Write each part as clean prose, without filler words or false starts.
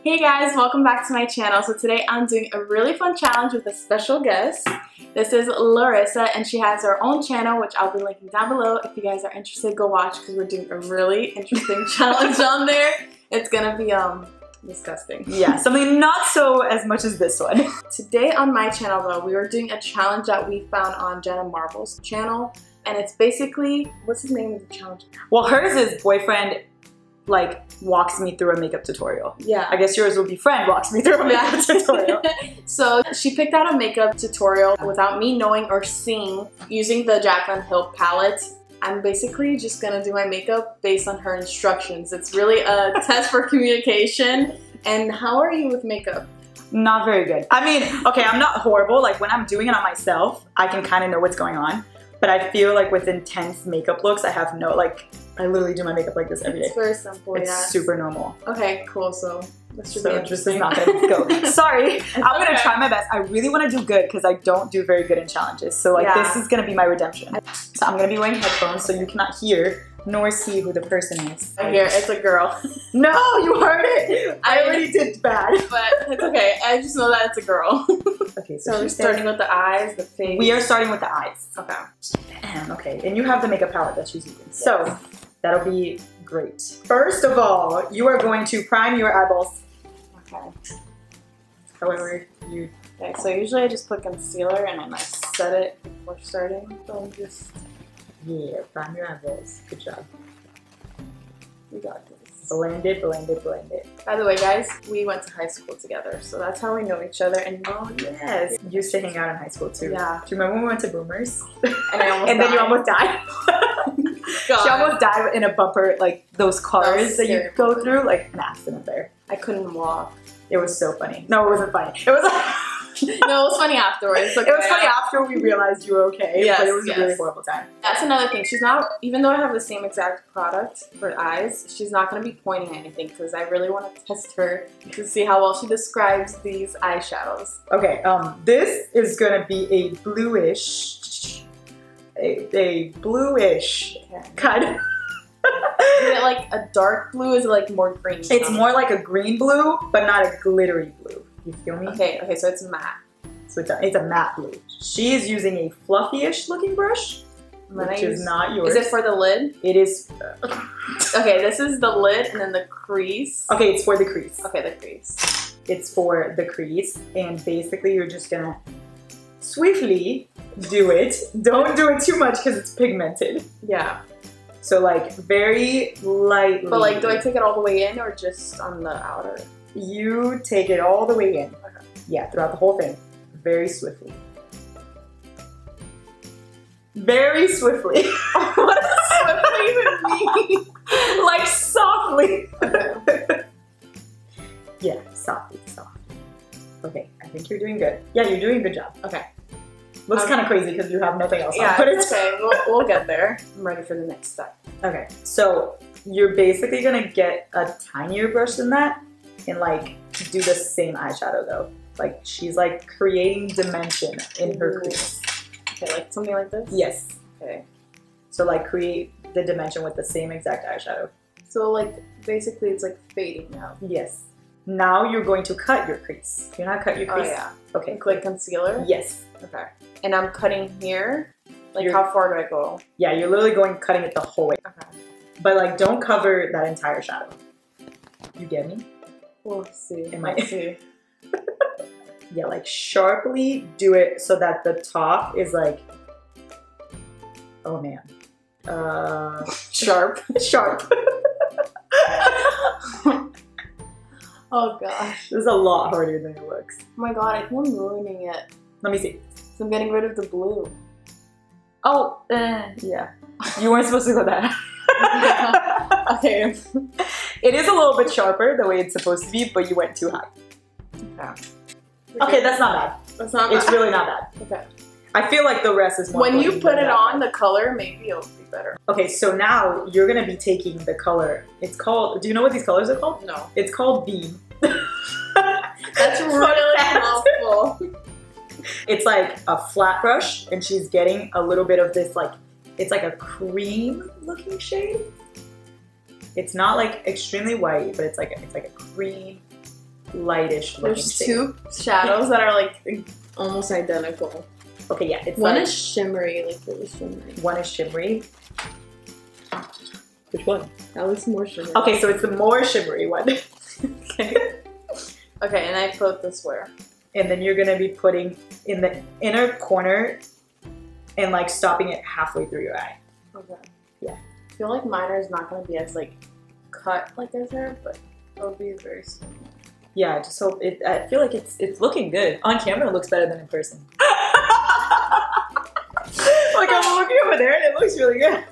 Hey guys, welcome back to my channel. So today I'm doing a really fun challenge with a special guest. This is Larissa and she has her own channel, which I'll be linking down below. If you guys are interested, go watch because we're doing a really interesting challenge on there. It's gonna be disgusting. Yeah, something not so as much as this one. Today on my channel though, we were doing a challenge that we found on Jenna Marvel's channel. And it's basically, what's the name of the challenge? Well, hers is boyfriend like walks me through a makeup tutorial. Yeah. I guess yours will be friend walks me through a makeup tutorial. So she picked out a makeup tutorial without me knowing or seeing, using the Jaclyn Hill palette. I'm basically just gonna do my makeup based on her instructions. It's really a test for communication. And how are you with makeup? Not very good. I mean, okay, I'm not horrible. Like when I'm doing it on myself, I can kind of know what's going on. But I feel like with intense makeup looks, I have no, like, I literally do my makeup like this every day. It's very simple, It's yeah. super normal. Okay, cool. So this should be interesting. This is not gonna go. Sorry, I'm gonna try my best. I really want to do good because I don't do very good in challenges. So like this is gonna be my redemption. So I'm gonna be wearing headphones so you cannot hear nor see who the person is. I hear it's a girl. No, you heard it. I already did bad. But it's okay. I just know that it's a girl. Okay, so we're starting with the eyes, the face. We are starting with the eyes. Okay. Damn, okay. And you have the makeup palette that she's using. Yes. So that'll be great. First of all, you are going to prime your eyeballs. Okay. However you... Okay, so usually I just put concealer and then I set it before starting. So I'm just... Yeah, prime your eyeballs. Good job. We got this. Blend it, blend it, blend it. By the way, guys, we went to high school together, so that's how we know each other. And oh yes, you used to hang out in high school too. Yeah. Do you remember when we went to Boomers? And I almost and died. then you almost died. She almost died in a bumper, like those cars that you go through, like an accident there. I couldn't walk. It was so funny. No, it wasn't funny. It was like no, it was funny afterwards. Okay. It was funny after we realized you were okay, yes, but it was a really horrible time. That's another thing. She's not, even though I have the same exact product for eyes, she's not going to be pointing at anything because I really want to test her to see how well she describes these eyeshadows. Okay, this is going to be a bluish, a bluish kind of. Is it like a dark blue? Is it like more green? It's more like a green blue, but not a glittery blue. You feel me? Okay, so it's matte. So it's a matte blue. She is using a fluffy-ish looking brush, which is not yours. Is it for the lid? It is. Okay, this is the lid and then the crease. Okay, it's for the crease. Okay, the crease. It's for the crease, and basically you're just gonna swiftly do it. Don't do it too much because it's pigmented. Yeah. So like very lightly. But like, do I take it all the way in or just on the outer? You take it all the way in. Okay. Yeah, throughout the whole thing. Very swiftly. Very swiftly. What does swiftly even mean? Like softly. Okay. Yeah, softly, softly. Okay, I think you're doing good. Yeah, you're doing a good job. Okay. Looks kind of crazy because you have nothing else on. Yeah, But it's okay. We'll get there. I'm ready for the next step. Okay, so you're basically gonna get a tinier brush than that and like do the same eyeshadow though. Like she's like creating dimension in her crease. Okay, like something like this? Yes. Okay. So like create the dimension with the same exact eyeshadow. So like basically it's like fading now. Yes. Now you're going to cut your crease. Do you know how to cut your crease? Oh yeah. Okay. Like concealer? Yes. Okay. And I'm cutting here. Like You're, how far do I go? Yeah, you're literally cutting it the whole way. Okay. But like don't cover that entire shadow. You get me? We'll see. Let's see. Yeah, like sharply do it so that the top is like, oh man. Sharp. Sharp. Oh gosh. This is a lot harder than it looks. Oh my god, I think I'm ruining it. Let me see. So I'm getting rid of the blue. Oh, yeah. You weren't supposed to go that. Okay. It is a little bit sharper the way it's supposed to be, but you went too high. Yeah. Okay, that's not bad. That's not bad. It's really not bad. Okay. I feel like the rest is more when you put it on, the color, maybe it'll be better. Okay, so now you're gonna be taking the color. It's called, do you know what these colors are called? No. It's called Beam. That's really helpful. It's like a flat brush, and she's getting a little bit of this, like, it's like a cream looking shade. It's not like extremely white, but it's like a cream lightish looking There's shade. two shadows that are like almost identical. Okay, yeah, it's one like, is shimmery, like really shimmery. one is shimmery. Which one? That looks more shimmery. Okay, so it's the more shimmery one. Okay. Okay, and I put this where? And then you're gonna be putting in the inner corner and like stopping it halfway through your eye. Okay. Yeah. I feel like mine is not gonna be as like cut like as her, but it'll be very similar. Yeah, I just hope it. I feel like it's looking good on camera. It looks better than in person. Like I'm looking over there and it looks really good.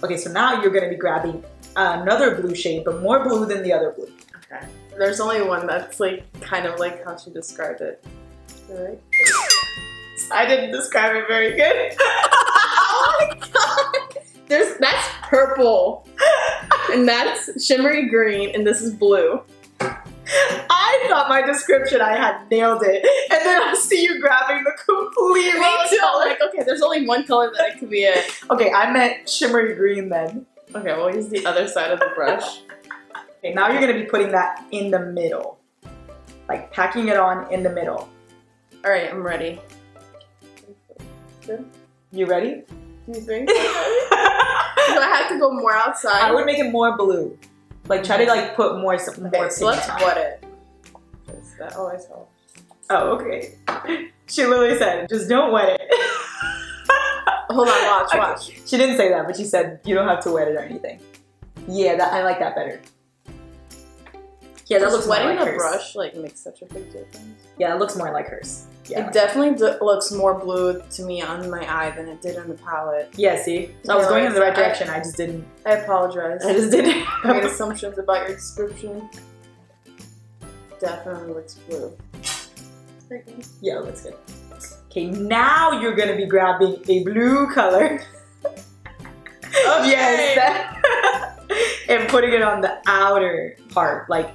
Okay, so now you're gonna be grabbing another blue shade, but more blue than the other blue. Okay. There's only one that's like kind of like how she described it. Right? I didn't describe it very good. Oh my god! That's purple, and that's shimmery green, and this is blue. I thought my description, I had nailed it, and then I see you grabbing the complete wrong color. Like, okay, there's only one color that it could be in. Okay, I meant shimmery green then. Okay, we'll use the other side of the brush. Okay, now you're gonna be putting that in the middle, like packing it on in the middle. All right, I'm ready. Good. You ready? Do you think? Do I have to go more outside? I would make it more blue. Like try to like put more some more. Okay, so let's wet it. That always helps. Oh, okay. She literally said, just don't wet it. Hold on, watch. Okay. She didn't say that, but she said you don't have to wet it or anything. Yeah, I like that better. Yeah, that looks wetting more like the hers. brush like makes such a big difference. Yeah, it looks more like hers. Yeah. It definitely looks more blue to me on my eye than it did on the palette. Yeah, see? So I was going in the right direction, I just didn't. I apologize. I just didn't. I made assumptions about your description. Definitely looks blue. Yeah, it looks good. Okay, now you're gonna be grabbing a blue color. Okay. Yes. And putting it on the outer part, like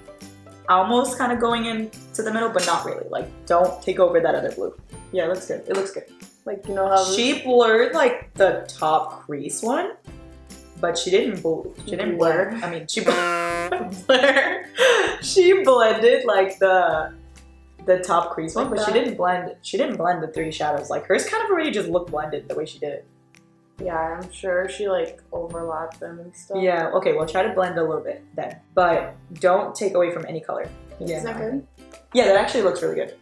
almost kind of going into the middle, but not really. Like, don't take over that other blue. Yeah, it looks good. It looks good. Like, you know how she blurred like the top crease one, but she didn't blur. She didn't blur. I mean, she blur. She blended like the top crease one, like but she didn't blend. She didn't blend the three shadows. Like hers kind of already just looked blended the way she did it. Yeah, I'm sure she like overlapped them and stuff. Yeah. Okay. Well, try to blend a little bit then, but don't take away from any color. Yeah. Is that good? Yeah, that actually looks really good.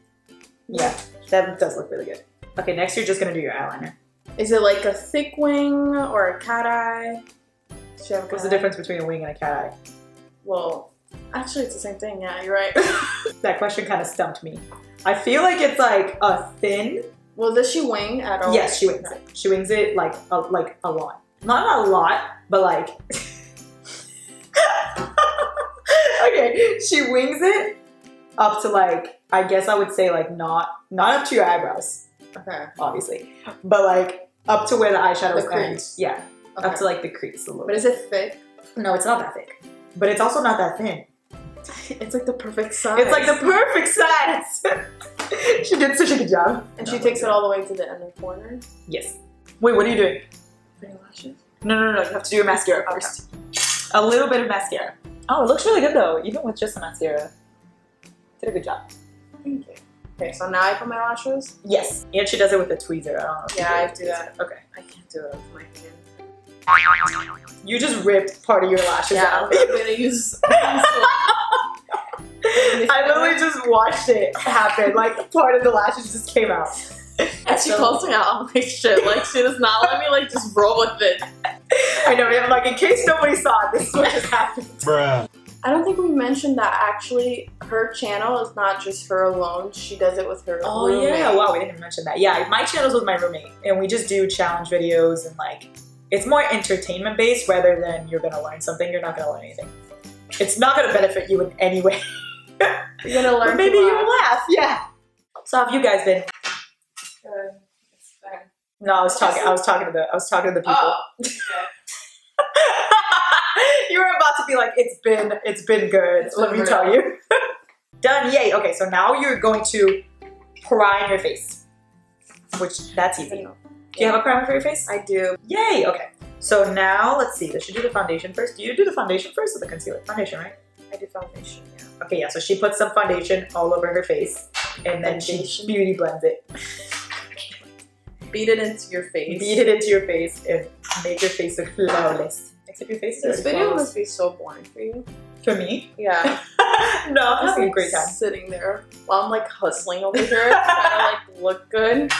Yeah, that does look really good. Okay, next you're just gonna do your eyeliner. Is it like a thick wing or a cat eye? What's the difference between a wing and a cat eye? Well, actually it's the same thing. Yeah, you're right. That question kind of stumped me. I feel like it's like a thin. Well, does she wing at all? Yes, she wings it. She wings it like a lot. Not a lot, but like. Okay, she wings it up to like, I guess I would say like not up to your eyebrows. Okay. Obviously, but like up to where the eyeshadow The crease. Yeah, okay. Up to like the crease a little. But is it thick? No, it's not that thick. But it's also not that thin. It's like the perfect size. It's like the perfect size. She did such a good job. And she takes it all the way to the inner corner? Yes. Wait, what are you doing? Putting lashes? No. You have to do your mascara first. A little bit of mascara. Oh, it looks really good though, even with just the mascara. Did a good job. Thank you. Okay, so now I put my lashes? Yes. And she does it with a tweezer. I don't know. Yeah, I do that. Okay. I can't do it with my hand. You just ripped part of your lashes out. I'm gonna use. I literally just watched it happen. Like part of the lashes just came out. And she calls me out on my shit. Like she does not let me like just roll with it. I know. I'm like, in case nobody saw it, this is what just happened. Bruh. I don't think we mentioned that actually her channel is not just her alone. She does it with her roommate. Yeah, wow, we didn't mention that. Yeah, my channel's with my roommate, and we just do challenge videos and like, it's more entertainment based rather than you're gonna learn something. You're not gonna learn anything. It's not gonna benefit you in any way. You're gonna learn. But maybe you laugh. Yeah. So how have you guys been? Good. It's fine. No, I was talking to the people. Oh. You were about to be like, it's been good. Let me tell you. Done. Yay. Okay, so now you're going to prime your face, which that's easy. Do you have a primer for your face? I do. Yay. Okay. So now let's see. Does she do the foundation first? Do you do the foundation first or the concealer? Foundation, right? I do foundation. Yeah. Okay, yeah, so she puts some foundation all over her face, and then she beauty blends it. Beat it into your face. Beat it into your face and make your face look flawless. Except your face is This video flawless. must be so boring for you. For me? Yeah. No, I'm having a great time. Sitting there while I'm like hustling over here, trying to like look good.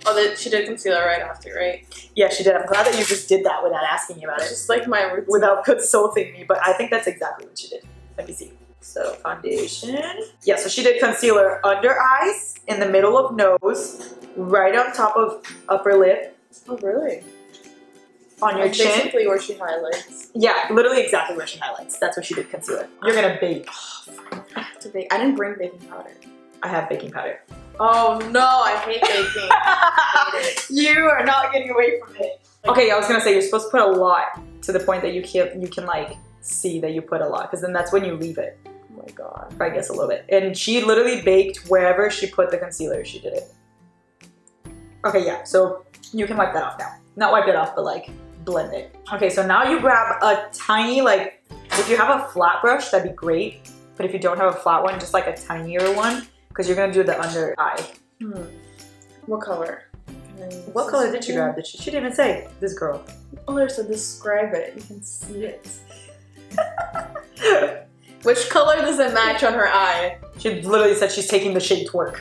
Oh, she did concealer right after, right? Yeah, she did. I'm glad that you just did that without asking me about It's it. just like my routine. Without consulting me, but I think that's exactly what she did. Let me see. So foundation. Yeah, so she did concealer under eyes, in the middle of nose, right on top of upper lip. Oh, really? On your chin. Basically where she highlights. Yeah, literally exactly where she highlights. That's where she did concealer. You're gonna bake. I have to bake. I didn't bring baking powder. I have baking powder. Oh no, I hate baking. I hate it. You are not getting away from it. Okay, I was gonna say you're supposed to put a lot to the point that you can like see that you put a lot, because then that's when you leave it. Oh my god. I guess a little bit. And she literally baked wherever she put the concealer, she did it. Okay, yeah, so you can wipe that off now. Not wipe it off, but like blend it. Okay, so now you grab a tiny, like, if you have a flat brush, that'd be great. But if you don't have a flat one, just like a tinier one, because you're gonna do the under eye. What color? What color did you grab? She didn't even say, this girl. Oh, Larissa, describe it. You can see it. Which color does it match on her eye? She literally said she's taking the shade Twerk.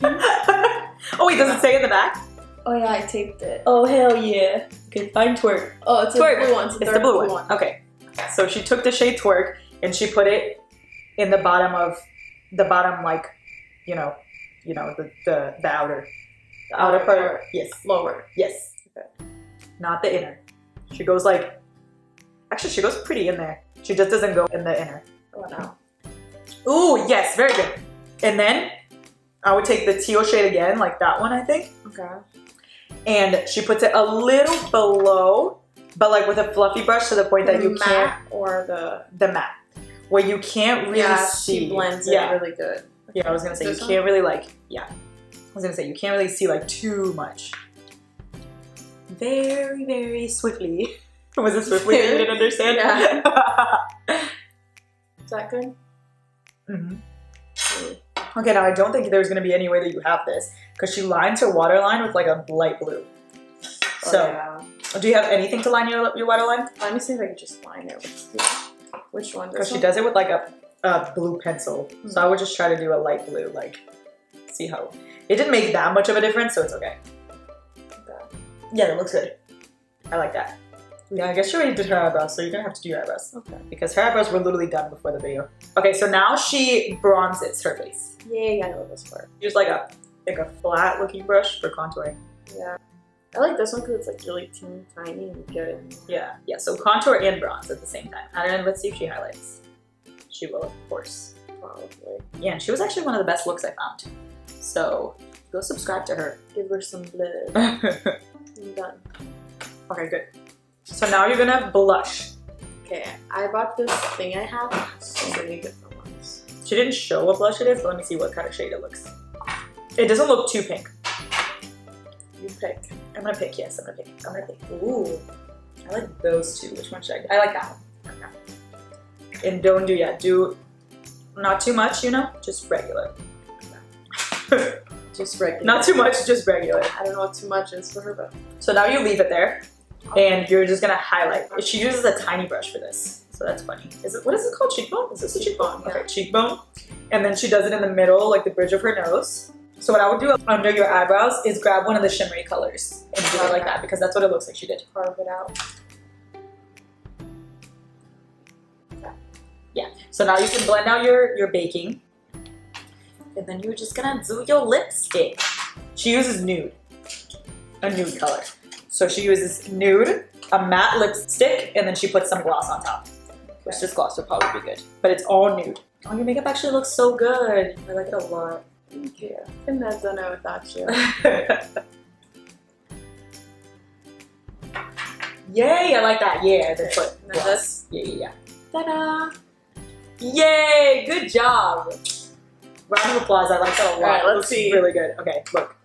Oh wait, does it say in the back? Oh yeah, I taped it. Oh hell yeah. Okay, find Twerk. Oh, it's Twerk. a blue one. It's the blue one. Okay. So she took the shade Twerk and she put it in the bottom of like, you know, the outer. The outer part. Yes. Lower. Yes. Okay. Not the inner. She goes like, actually she goes pretty in there. She just doesn't go in the inner. Oh no. Ooh, yes, very good. And then I would take the teal shade again, like that one, I think. Okay. And she puts it a little below, but like with a fluffy brush to the point that you can't. Or the matte, where you can't really see. She blends it really good. Yeah, I was gonna say you can't really like. Yeah, I was gonna say you can't really see like too much. Very, very swiftly. Was it swiftly? You didn't understand? Yeah. Is that good? Okay, now I don't think there's gonna be any way that you have this, because she lines her waterline with like a light blue. So, do you have anything to line your waterline? Let me see if I can just line it with which one? Because she does it with like a blue pencil. So I would just try to do a light blue, like, see how. It didn't make that much of a difference, so it's okay. Yeah, that looks good. I like that. Yeah, I guess she already did her eyebrows, so you're gonna have to do your eyebrows. Okay. Because her eyebrows were literally done before the video. Okay, so now she bronzes her face. Yay, I know this part. Use like a flat looking brush for contouring. Yeah. I like this one because it's like really teeny tiny and you get it. Yeah, so contour and bronze at the same time. And let's see if she highlights. She will, of course. Probably. Yeah, and she was actually one of the best looks I found. So go subscribe to her. Give her some blood. I'm done. Okay, good. So now you're gonna blush. Okay, I bought this thing I have. So many different ones. She didn't show what blush it is, but let me see what kind of shade it looks. It doesn't look too pink. You pick. I'm gonna pick, yes, I'm gonna pick. Ooh, I like those two. Which one should I get? I like that one. Okay. And don't do not too much, you know, just regular. Just regular. Not too much, just regular. I don't know what too much is for her, but. So now you leave it there, and you're just gonna highlight. She uses a tiny brush for this, so that's funny. What is it called? Cheekbone? Is this a cheekbone? Yeah. Okay, cheekbone. And then she does it in the middle, like the bridge of her nose. So what I would do under your eyebrows is grab one of the shimmery colors and do it like that, because that's what it looks like she did. Carve it out. Yeah. So now you can blend out your baking. And then you're just gonna do your lipstick. She uses nude. A nude color. So she uses nude, a matte lipstick, and then she puts some gloss on top. Which this gloss would probably be good. But it's all nude. Oh, your makeup actually looks so good. I like it a lot. Thank you. I couldn't have done it without you. Yay, I like that. Yeah, the foot. This. Yeah. Ta-da! Yay, good job. Round of applause. I like that a lot. All right, let's see. Really good. Okay, look.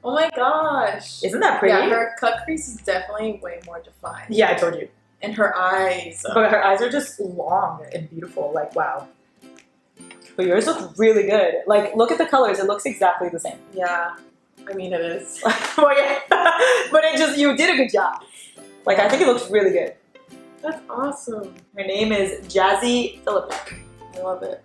Oh my gosh. Isn't that pretty? Yeah, her cut crease is definitely way more defined. Yeah, I told you. And her eyes. But her eyes are just long and beautiful. Like, wow. But yours look really good. Like, look at the colors. It looks exactly the same. Yeah. I mean, it is. Well, yeah. But it just, you did a good job. Like, I think it looks really good. That's awesome. Her name is Jazzy Philippik. I love it.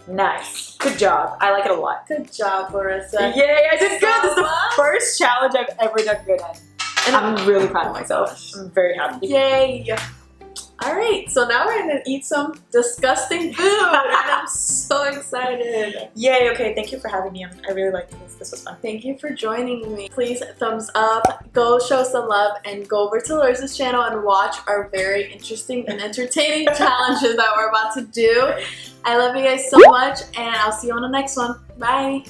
Nice. Good job. I like it a lot. Good job, Larissa. Yay, I did good. This is the first challenge I've ever done good at. And I'm really proud of myself. I'm very happy. Yay. Alright, so now we're gonna eat some disgusting food and I'm so excited. Yay, okay, thank you for having me. I really liked this. This was fun. Thank you for joining me. Please thumbs up, go show some love, and go over to Larissa's channel and watch our very interesting and entertaining challenges that we're about to do. I love you guys so much and I'll see you on the next one. Bye!